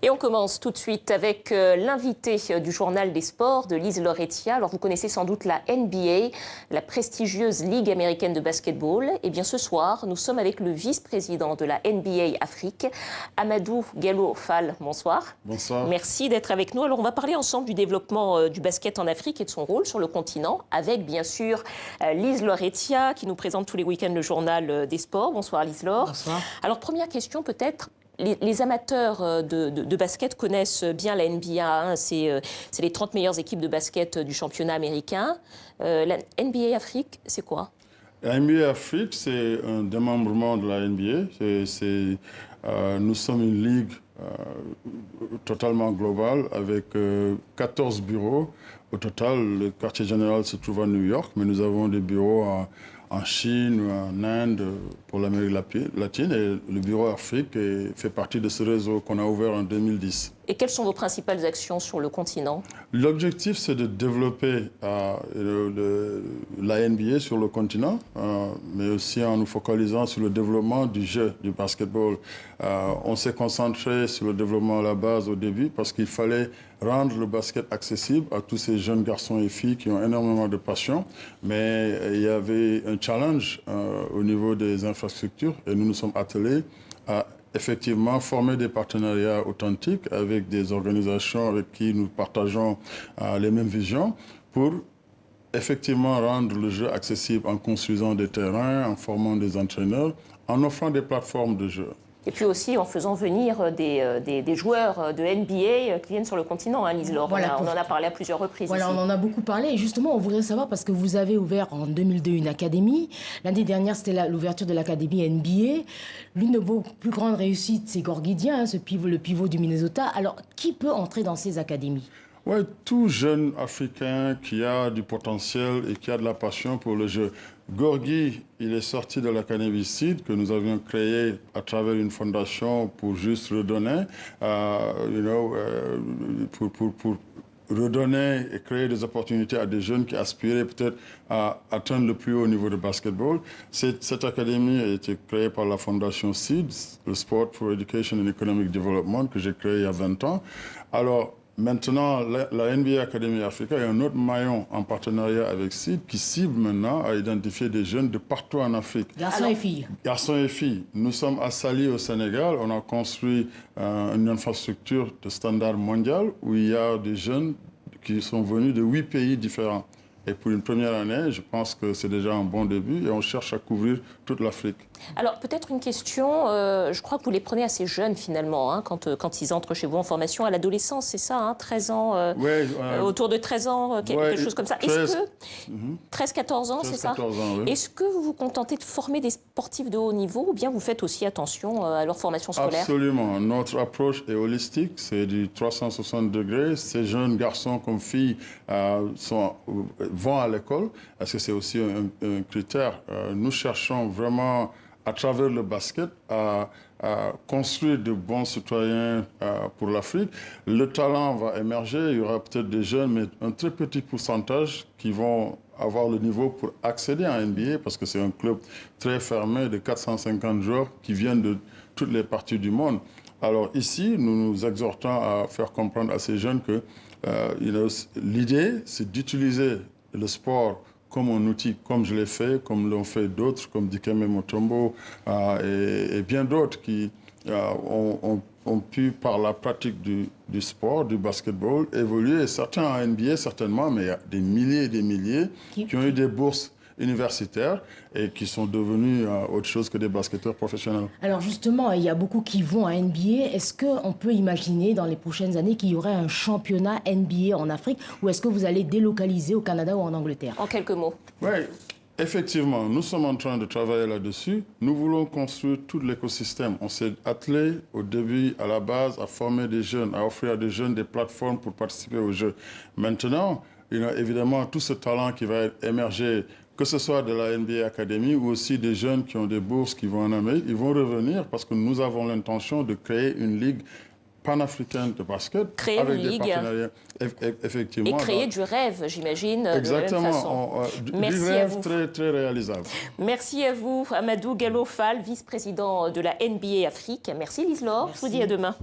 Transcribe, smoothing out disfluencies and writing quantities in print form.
Et on commence tout de suite avec l'invité du journal des sports de Lise Lauretiat. Alors vous connaissez sans doute la NBA, la prestigieuse Ligue américaine de basketball. Et bien ce soir, nous sommes avec le vice-président de la NBA Afrique, Amadou Gallo-Fall. Bonsoir. Bonsoir. Merci d'être avec nous. Alors on va parler ensemble du développement du basket en Afrique et de son rôle sur le continent, avec bien sûr Lise Lauretiat qui nous présente tous les week-ends le journal des sports. Bonsoir Lise Laure. Bonsoir. Alors première question peut-être. Les amateurs de basket connaissent bien la NBA. Hein. C'est les 30 meilleures équipes de basket du championnat américain. La NBA Afrique, c'est quoi? La NBA Afrique, c'est un démembrement de la NBA. Nous sommes une ligue totalement globale avec 14 bureaux. Au total, le quartier général se trouve à New York, mais nous avons des bureaux en Chine ou en Inde pour l'Amérique latine. Et le bureau Afrique fait partie de ce réseau qu'on a ouvert en 2010. Et quelles sont vos principales actions sur le continent? L'objectif, c'est de développer la NBA sur le continent, mais aussi en nous focalisant sur le développement du jeu, du basketball. On s'est concentré sur le développement à la base au début parce qu'il fallait rendre le basket accessible à tous ces jeunes garçons et filles qui ont énormément de passion. Mais il y avait un challenge au niveau des infrastructures et nous nous sommes attelés à effectivement former des partenariats authentiques avec des organisations avec qui nous partageons les mêmes visions pour effectivement rendre le jeu accessible en construisant des terrains, en formant des entraîneurs, en offrant des plateformes de jeu. Et puis aussi en faisant venir des joueurs de NBA qui viennent sur le continent, hein, Lise Laure. Voilà, on en a parlé à plusieurs reprises. Voilà, ici. on en a beaucoup parlé. Et justement, on voudrait savoir, parce que vous avez ouvert en 2002 une académie. L'année dernière, c'était l'ouverture de l'académie NBA. L'une de vos plus grandes réussites, c'est Gorgidien, hein, le pivot du Minnesota. Alors, qui peut entrer dans ces académies? Oui, tout jeune Africain qui a du potentiel et qui a de la passion pour le jeu. Gorgui, il est sorti de l'Académie CID que nous avions créée à travers une fondation pour juste redonner, pour redonner et créer des opportunités à des jeunes qui aspiraient peut-être à atteindre le plus haut niveau de basketball. Cette académie a été créée par la fondation CID, le Sport for Education and Economic Development, que j'ai créé il y a 20 ans. Alors, maintenant, la NBA Academy Africa est un autre maillon en partenariat avec CID qui cible maintenant à identifier des jeunes de partout en Afrique. Garçons et filles. Garçons et filles. Nous sommes à Saly au Sénégal. On a construit une infrastructure de standard mondial où il y a des jeunes qui sont venus de 8 pays différents. Et pour une première année, je pense que c'est déjà un bon début et on cherche à couvrir toute l'Afrique. Alors, peut-être une question, je crois que vous les prenez assez jeunes finalement, hein, quand ils entrent chez vous en formation à l'adolescence, c'est ça, hein, 13 ans, autour de 13 ans, quelque chose comme ça. 13-14 ans, c'est ça? 14 ans, oui. Est-ce que vous vous contentez de former des sportifs de haut niveau ou bien vous faites aussi attention à leur formation scolaire? Absolument. Notre approche est holistique, c'est du 360 degrés. Ces jeunes garçons comme filles vont à l'école, parce que c'est aussi un critère. Nous cherchons vraiment, à travers le basket, à construire de bons citoyens pour l'Afrique. Le talent va émerger, il y aura peut-être des jeunes, mais un très petit pourcentage qui vont avoir le niveau pour accéder à NBA, parce que c'est un club très fermé de 450 joueurs qui viennent de toutes les parties du monde. Alors ici, nous nous exhortons à faire comprendre à ces jeunes que l'idée, c'est d'utiliser le sport comme un outil, comme je l'ai fait, comme l'ont fait d'autres, comme Dikembe Mutombo et bien d'autres qui ont pu, par la pratique du sport, du basketball, évoluer. Et certains en NBA, certainement, mais il y a des milliers et des milliers qui ont eu des bourses universitaires et qui sont devenus autre chose que des basketteurs professionnels. Alors justement, il y a beaucoup qui vont à NBA. Est-ce qu'on peut imaginer dans les prochaines années qu'il y aurait un championnat NBA en Afrique ou est-ce que vous allez délocaliser au Canada ou en Angleterre? En quelques mots. Oui, effectivement, nous sommes en train de travailler là-dessus. Nous voulons construire tout l'écosystème. On s'est attelé au début, à la base, à former des jeunes, à offrir à des jeunes des plateformes pour participer aux jeux. Maintenant, il y a évidemment tout ce talent qui va émerger, que ce soit de la NBA Academy ou aussi des jeunes qui ont des bourses qui vont en Amérique. Ils vont revenir parce que nous avons l'intention de créer une ligue panafricaine de basket. Créer avec une des ligue. Partenariats, effectivement. Et créer du rêve, j'imagine, exactement, de la même façon. Du rêve très, très réalisable. Merci à vous, Amadou Gallo-Fall, vice-président de la NBA Afrique. Merci Lise Laure, je vous dis à demain.